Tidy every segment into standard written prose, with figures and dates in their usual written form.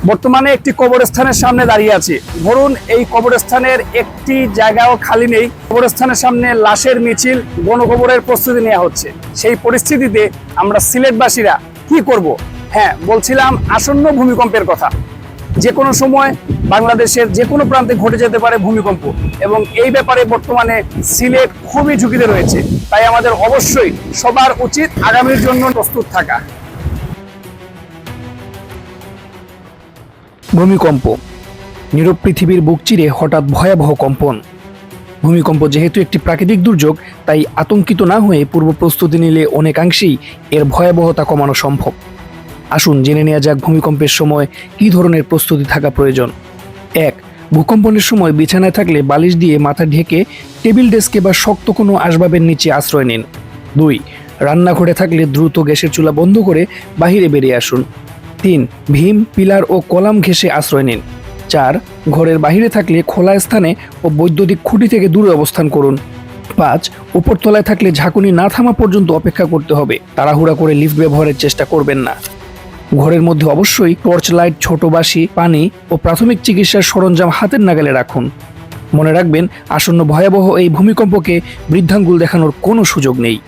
বর্তমানে একটি কবরস্থানের সামনে দাঁড়িয়ে আছি। ধরুন এই কবরস্থানের একটি জায়গাও খালি নেই, কবরস্থানের সামনে লাশের মিছিল, গণকবরের প্রস্তুতি নেওয়া হচ্ছে। সেই পরিস্থিতিতে আমরা সিলেটবাসীরা কি করব? হ্যাঁ, বলছিলাম আসন্ন ভূমিকম্পের কথা। যে কোনো সময় বাংলাদেশের যে কোনো প্রান্তে ঘটে যেতে পারে ভূমিকম্প, এবং এই ব্যাপারে বর্তমানে সিলেট খুবই ঝুঁকিতে রয়েছে। তাই আমাদের অবশ্যই সবার উচিত আগামীর জন্য প্রস্তুত থাকা। ভূমিকম্প। নীরব পৃথিবীর বুক চিরে হঠাৎ ভয়াবহ কম্পন। ভূমিকম্প যেহেতু একটি প্রাকৃতিক দুর্যোগ, তাই আতঙ্কিত না হয়ে পূর্ব প্রস্তুতি নিলে অনেকাংশেই এর ভয়াবহতা কমানো সম্ভব। আসুন জেনে নেওয়া যাক ভূমিকম্পের সময় কী ধরনের প্রস্তুতি থাকা প্রয়োজন। 1. ভূকম্পনের সময় বিছানায় থাকলে বালিশ দিয়ে মাথা ঢেকে টেবিল ডেস্কে বা শক্ত কোনো আসবাবের নিচে আশ্রয় নিন। 2. রান্নাঘরে থাকলে দ্রুত গ্যাসের চুলা বন্ধ করে বাহিরে বেরিয়ে আসুন। 3. ভীম, পিলার ও কলাম ঘেঁষে আশ্রয় নিন। 4. ঘরের বাহিরে থাকলে খোলা স্থানে ও বৈদ্যুতিক খুঁটি থেকে দূরে অবস্থান করুন। 5. উপরতলায় থাকলে ঝাঁকুনি না থামা পর্যন্ত অপেক্ষা করতে হবে। তাড়াহুড়া করে লিফট ব্যবহারের চেষ্টা করবেন না। ঘরের মধ্যে অবশ্যই টর্চ লাইট, ছোট বাঁশি, পানি ও প্রাথমিক চিকিৎসার সরঞ্জাম হাতের নাগালে রাখুন। মনে রাখবেন, আসন্ন ভয়াবহ এই ভূমিকম্পকে বৃদ্ধাঙ্গুল দেখানোর কোনো সুযোগ নেই।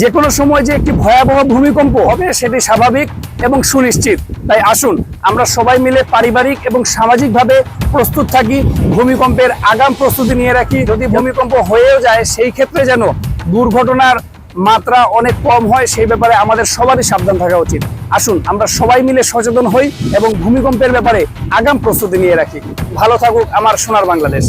যে কোনো সময় যে একটি ভয়াবহ ভূমিকম্প হবে সেটি স্বাভাবিক এবং সুনিশ্চিত। তাই আসুন আমরা সবাই মিলে পারিবারিক এবং সামাজিকভাবে প্রস্তুত থাকি, ভূমিকম্পের আগাম প্রস্তুতি নিয়ে রাখি। যদি ভূমিকম্প হয়েও যায়, সেই ক্ষেত্রে যেন দুর্ঘটনার মাত্রা অনেক কম হয়, সেই ব্যাপারে আমাদের সবারই সাবধান থাকা উচিত। আসুন আমরা সবাই মিলে সচেতন হই এবং ভূমিকম্পের ব্যাপারে আগাম প্রস্তুতি নিয়ে রাখি। ভালো থাকুক আমার সোনার বাংলাদেশ।